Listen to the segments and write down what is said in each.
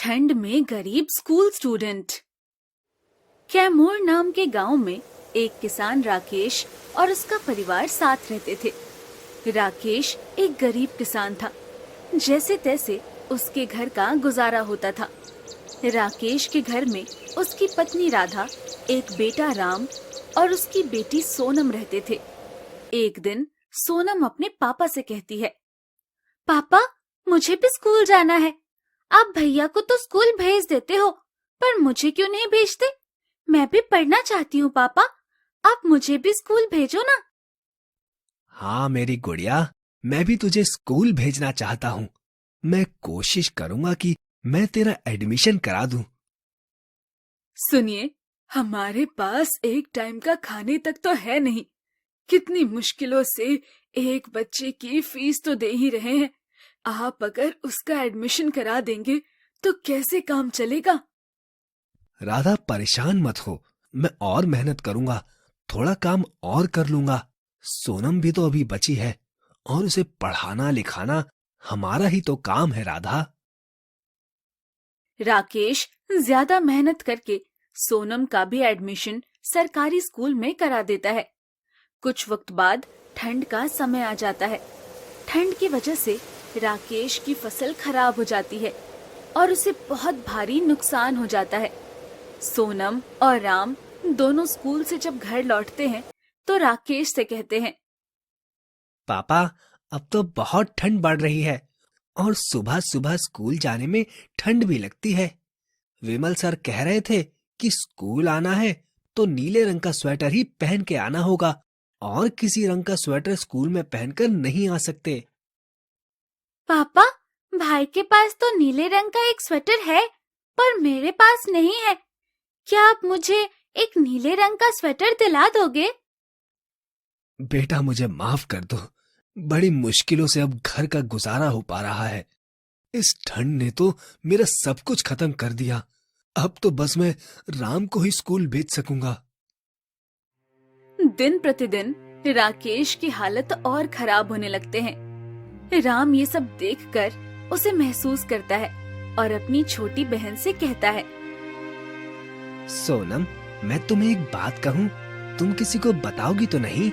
ठंड में गरीब स्कूल स्टूडेंट। कैमूर नाम के गांव में एक किसान राकेश और उसका परिवार साथ रहते थे। राकेश एक गरीब किसान था। जैसे तैसे उसके घर का गुजारा होता था। राकेश के घर में उसकी पत्नी राधा, एक बेटा राम और उसकी बेटी सोनम रहते थे। एक दिन सोनम अपने पापा से कहती है, पापा, मुझे भी स्कूल जाना है। आप भैया को तो स्कूल भेज देते हो, पर मुझे क्यों नहीं भेजते? मैं भी पढ़ना चाहती हूँ पापा, आप मुझे भी स्कूल भेजो ना। हाँ मेरी गुड़िया, मैं भी तुझे स्कूल भेजना चाहता हूँ। मैं कोशिश करूंगा कि मैं तेरा एडमिशन करा दूं। सुनिए, हमारे पास एक टाइम का खाने तक तो है नहीं। कितनी मुश्किलों से एक बच्चे की फीस तो दे ही रहे हैं। आप अगर उसका एडमिशन करा देंगे तो कैसे काम चलेगा? राधा, परेशान मत हो, मैं और मेहनत करूंगा, थोड़ा काम और कर लूंगा। सोनम भी तो अभी बची है और उसे पढ़ाना लिखाना हमारा ही तो काम है राधा। राकेश ज्यादा मेहनत करके सोनम का भी एडमिशन सरकारी स्कूल में करा देता है। कुछ वक्त बाद ठंड का समय आ जाता है। ठंड की वजह से राकेश की फसल खराब हो जाती है और उसे बहुत भारी नुकसान हो जाता है। सोनम और राम दोनों स्कूल से जब घर लौटते हैं तो राकेश से कहते हैं, पापा, अब तो बहुत ठंड बढ़ रही है और सुबह सुबह स्कूल जाने में ठंड भी लगती है। विमल सर कह रहे थे कि स्कूल आना है तो नीले रंग का स्वेटर ही पहन के आना होगा और किसी रंग का स्वेटर स्कूल में पहनकर नहीं आ सकते। पापा, भाई के पास तो नीले रंग का एक स्वेटर है, पर मेरे पास नहीं है। क्या आप मुझे एक नीले रंग का स्वेटर दिला दोगे? बेटा, मुझे माफ कर दो, बड़ी मुश्किलों से अब घर का गुजारा हो पा रहा है। इस ठंड ने तो मेरा सब कुछ खत्म कर दिया। अब तो बस मैं राम को ही स्कूल भेज सकूंगा। दिन प्रतिदिन राकेश की हालत और खराब होने लगते हैं। राम ये सब देखकर उसे महसूस करता है और अपनी छोटी बहन से कहता है, सोनम, मैं तुम्हें एक बात कहूं, तुम किसी को बताओगी तो नहीं?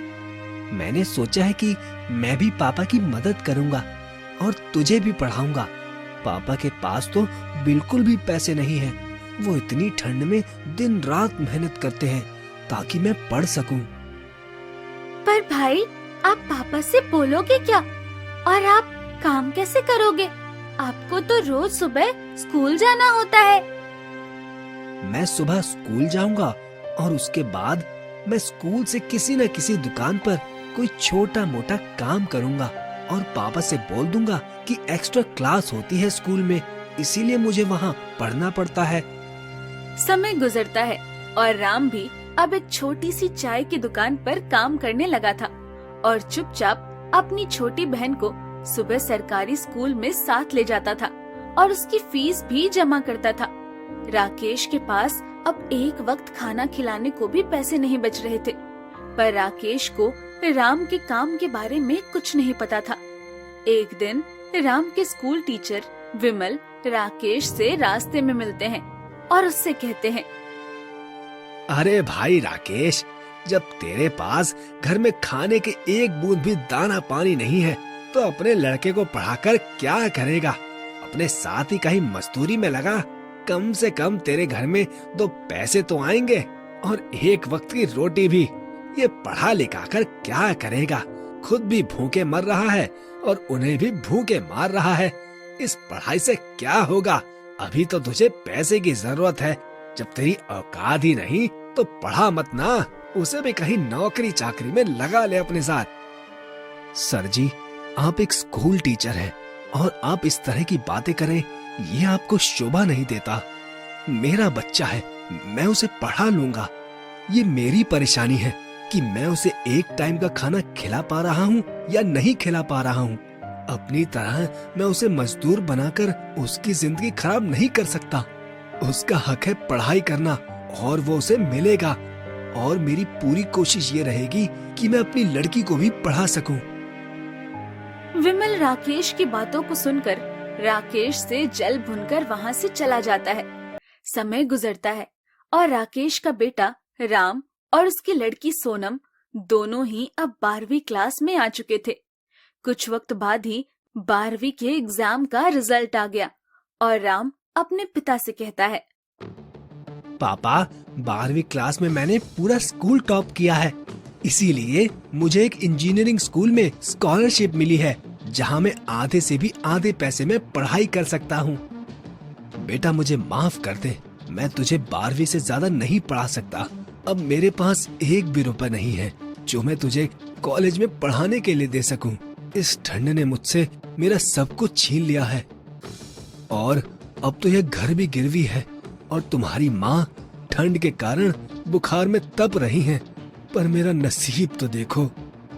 मैंने सोचा है कि मैं भी पापा की मदद करूंगा और तुझे भी पढ़ाऊंगा। पापा के पास तो बिल्कुल भी पैसे नहीं हैं। वो इतनी ठंड में दिन रात मेहनत करते हैं ताकि मैं पढ़ सकूं। पर भाई, आप पापा से बोलोगे क्या? और आप काम कैसे करोगे? आपको तो रोज सुबह स्कूल जाना होता है। मैं सुबह स्कूल जाऊंगा और उसके बाद मैं स्कूल से किसी न किसी दुकान पर कोई छोटा मोटा काम करूंगा और पापा से बोल दूंगा कि एक्स्ट्रा क्लास होती है स्कूल में, इसीलिए मुझे वहाँ पढ़ना पड़ता है। समय गुजरता है और राम भी अब एक छोटी सी चाय की दुकान पर काम करने लगा था और चुपचाप अपनी छोटी बहन को सुबह सरकारी स्कूल में साथ ले जाता था और उसकी फीस भी जमा करता था। राकेश के पास अब एक वक्त खाना खिलाने को भी पैसे नहीं बच रहे थे, पर राकेश को राम के काम के बारे में कुछ नहीं पता था। एक दिन राम के स्कूल टीचर विमल राकेश से रास्ते में मिलते हैं और उससे कहते हैं, अरे भाई राकेश, जब तेरे पास घर में खाने के एक बूंद भी दाना पानी नहीं है तो अपने लड़के को पढ़ाकर क्या करेगा? अपने साथ ही कहीं मजदूरी में लगा, कम से कम तेरे घर में 2 पैसे तो आएंगे और एक वक्त की रोटी भी। ये पढ़ा लिखा कर क्या करेगा? खुद भी भूखे मर रहा है और उन्हें भी भूखे मार रहा है। इस पढ़ाई से क्या होगा? अभी तो तुझे पैसे की जरूरत है। जब तेरी औकात ही नहीं तो पढ़ा मत ना, उसे भी कहीं नौकरी चाकरी में लगा ले अपने साथ। सर जी, आप एक स्कूल टीचर हैं और आप इस तरह की बातें करें, ये आपको शोभा नहीं देता। मेरा बच्चा है, मैं उसे पढ़ा लूंगा। ये मेरी परेशानी है कि मैं उसे एक टाइम का खाना खिला पा रहा हूँ या नहीं खिला पा रहा हूँ। अपनी तरह मैं उसे मजदूर बनाकर उसकी जिंदगी खराब नहीं कर सकता। उसका हक है पढ़ाई करना और वो उसे मिलेगा। और मेरी पूरी कोशिश ये रहेगी कि मैं अपनी लड़की को भी पढ़ा सकूं। विमल राकेश की बातों को सुनकर राकेश से जल भुनकर वहाँ से चला जाता है। समय गुजरता है और राकेश का बेटा राम और उसकी लड़की सोनम दोनों ही अब 12वीं क्लास में आ चुके थे। कुछ वक्त बाद ही 12वीं के एग्जाम का रिजल्ट आ गया और राम अपने पिता से कहता है, पापा, 12वीं क्लास में मैंने पूरा स्कूल टॉप किया है, इसीलिए मुझे एक इंजीनियरिंग स्कूल में स्कॉलरशिप मिली है, जहां मैं आधे से भी आधे पैसे में पढ़ाई कर सकता हूँ। बेटा, मुझे माफ कर दे, मैं तुझे 12वीं से ज्यादा नहीं पढ़ा सकता। अब मेरे पास एक भी रुपए नहीं है जो मैं तुझे कॉलेज में पढ़ाने के लिए दे सकूं। इस ठंड ने मुझसे मेरा सब कुछ छीन लिया है और अब तो यह घर भी गिरवी है और तुम्हारी माँ ठंड के कारण बुखार में तप रही हैं। पर मेरा नसीब तो देखो,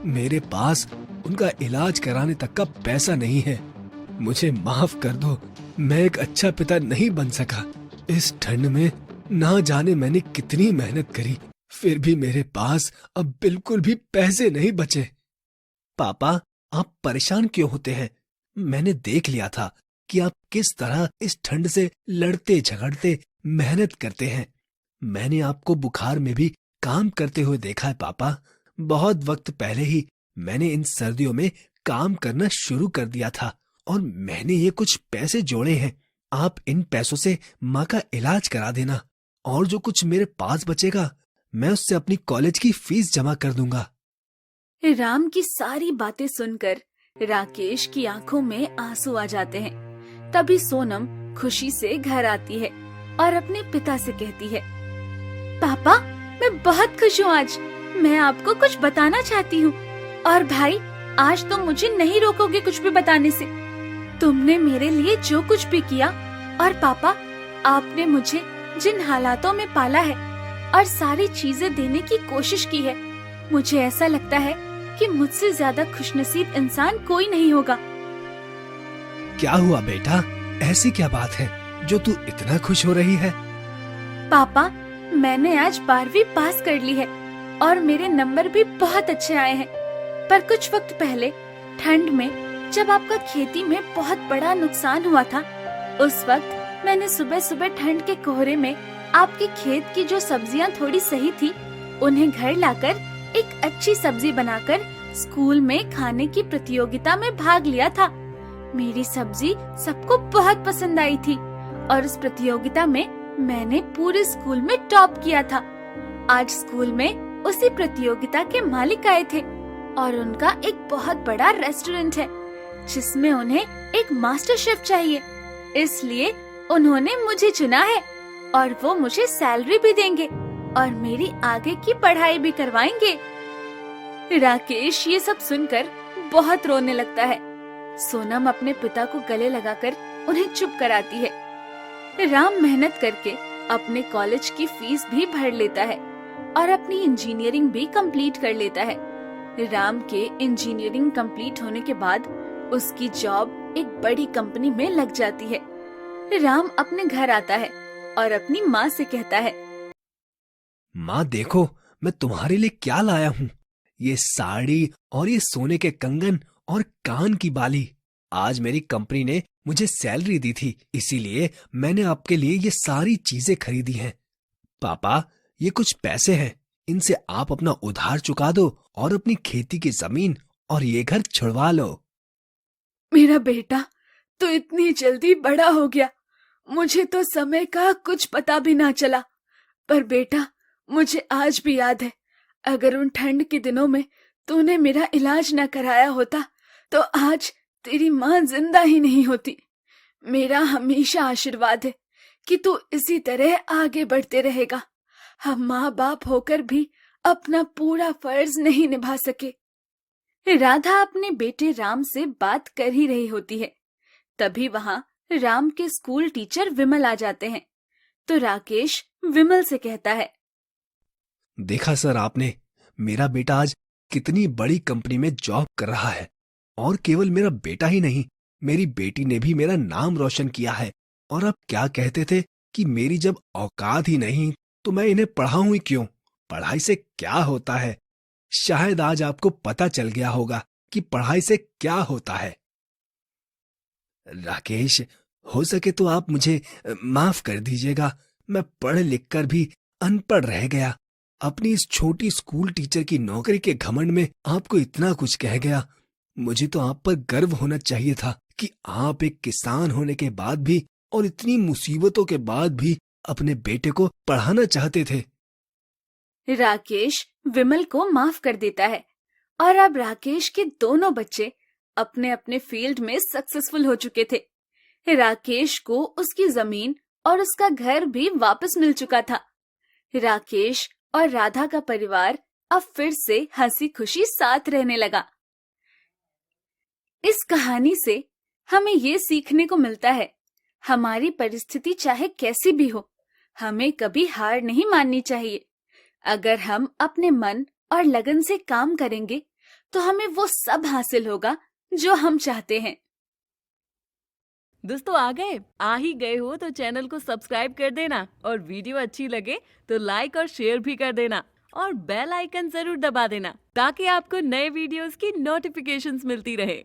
मेरे पास उनका इलाज कराने तक का पैसा नहीं है। मुझे माफ कर दो, मैं एक अच्छा पिता नहीं बन सका। इस ठंड में ना जाने मैंने कितनी मेहनत करी, फिर भी मेरे पास अब बिल्कुल भी पैसे नहीं बचे। पापा, आप परेशान क्यों होते हैं? मैंने देख लिया था कि आप किस तरह इस ठंड से लड़ते झगड़ते मेहनत करते हैं। मैंने आपको बुखार में भी काम करते हुए देखा है पापा। बहुत वक्त पहले ही मैंने इन सर्दियों में काम करना शुरू कर दिया था और मैंने ये कुछ पैसे जोड़े हैं। आप इन पैसों से माँ का इलाज करा देना और जो कुछ मेरे पास बचेगा मैं उससे अपनी कॉलेज की फीस जमा कर दूंगा। राम की सारी बातें सुनकर राकेश की आंखों में आंसू आ जाते हैं। तभी सोनम खुशी से घर आती है और अपने पिता से कहती है, पापा, मैं बहुत खुश हूँ आज। मैं आपको कुछ बताना चाहती हूँ और भाई, आज तुम मुझे नहीं रोकोगे कुछ भी बताने से। तुमने मेरे लिए जो कुछ भी किया और पापा, आपने मुझे जिन हालातों में पाला है और सारी चीजें देने की कोशिश की है, मुझे ऐसा लगता है कि मुझसे ज्यादा खुशनसीब इंसान कोई नहीं होगा। क्या हुआ बेटा? ऐसी क्या बात है जो तू इतना खुश हो रही है? पापा, मैंने आज 12वीं पास कर ली है और मेरे नंबर भी बहुत अच्छे आए हैं। पर कुछ वक्त पहले ठंड में जब आपका खेती में बहुत बड़ा नुकसान हुआ था, उस वक्त मैंने सुबह सुबह ठंड के कोहरे में आपके खेत की जो सब्जियां थोड़ी सही थी, उन्हें घर लाकर एक अच्छी सब्जी बनाकर स्कूल में खाने की प्रतियोगिता में भाग लिया था। मेरी सब्जी सबको बहुत पसंद आई थी और उस प्रतियोगिता में मैंने पूरे स्कूल में टॉप किया था। आज स्कूल में उसी प्रतियोगिता के मालिक आए थे और उनका एक बहुत बड़ा रेस्टोरेंट है जिसमें उन्हें एक मास्टर शेफ चाहिए। इसलिए उन्होंने मुझे चुना है और वो मुझे सैलरी भी देंगे और मेरी आगे की पढ़ाई भी करवाएंगे। राकेश ये सब सुनकर बहुत रोने लगता है। सोनम अपने पिता को गले लगाकर उन्हें चुप कराती है। राम मेहनत करके अपने कॉलेज की फीस भी भर लेता है और अपनी इंजीनियरिंग भी कंप्लीट कर लेता है। राम के इंजीनियरिंग कंप्लीट होने के बाद उसकी जॉब एक बड़ी कंपनी में लग जाती है। राम अपने घर आता है और अपनी माँ से कहता है, माँ देखो, मैं तुम्हारे लिए क्या लाया हूँ। ये साड़ी और ये सोने के कंगन और कान की बाली। आज मेरी कंपनी ने मुझे सैलरी दी थी, इसीलिए मैंने आपके लिए ये सारी चीजें खरीदी हैं। पापा, ये कुछ पैसे हैं, इनसे आप अपना उधार चुका दो और अपनी खेती की जमीन और ये घर छुड़वा लो। मेरा बेटा तो इतनी जल्दी बड़ा हो गया, मुझे तो समय का कुछ पता भी ना चला। पर बेटा, मुझे आज भी याद है, अगर उन ठंड के दिनों में तूने मेरा इलाज न कराया होता तो आज तेरी माँ जिंदा ही नहीं होती। मेरा हमेशा आशीर्वाद है कि तू इसी तरह आगे बढ़ते रहेगा। हम माँ बाप होकर भी अपना पूरा फर्ज नहीं निभा सके। राधा अपने बेटे राम से बात कर ही रही होती है, तभी वहाँ राम के स्कूल टीचर विमल आ जाते हैं। तो राकेश विमल से कहता है, देखा सर आपने, मेरा बेटा आज कितनी बड़ी कंपनी में जॉब कर रहा है और केवल मेरा बेटा ही नहीं, मेरी बेटी ने भी मेरा नाम रोशन किया है। और आप क्या कहते थे कि मेरी जब औकात ही नहीं तो मैं इन्हें पढ़ाऊं ही क्यों? पढ़ाई से क्या होता है? शायद आज आपको पता चल गया होगा कि पढ़ाई से क्या होता है। राकेश, हो सके तो आप मुझे माफ कर दीजिएगा। मैं पढ़ लिख कर भी अनपढ़ रह गया। अपनी इस छोटी स्कूल टीचर की नौकरी के घमंड में आपको इतना कुछ कह गया। मुझे तो आप पर गर्व होना चाहिए था कि आप एक किसान होने के बाद भी और इतनी मुसीबतों के बाद भी अपने बेटे को पढ़ाना चाहते थे। राकेश विमल को माफ कर देता है और अब राकेश के दोनों बच्चे अपने अपने फील्ड में सक्सेसफुल हो चुके थे। राकेश को उसकी जमीन और उसका घर भी वापस मिल चुका था। राकेश और राधा का परिवार अब फिर से हंसी खुशी साथ रहने लगा। इस कहानी से हमें ये सीखने को मिलता है, हमारी परिस्थिति चाहे कैसी भी हो, हमें कभी हार नहीं माननी चाहिए। अगर हम अपने मन और लगन से काम करेंगे तो हमें वो सब हासिल होगा जो हम चाहते हैं। दोस्तों आ ही गए हो तो चैनल को सब्सक्राइब कर देना और वीडियो अच्छी लगे तो लाइक और शेयर भी कर देना और बेल आइकन जरूर दबा देना ताकि आपको नए वीडियोस की नोटिफिकेशंस मिलती रहे।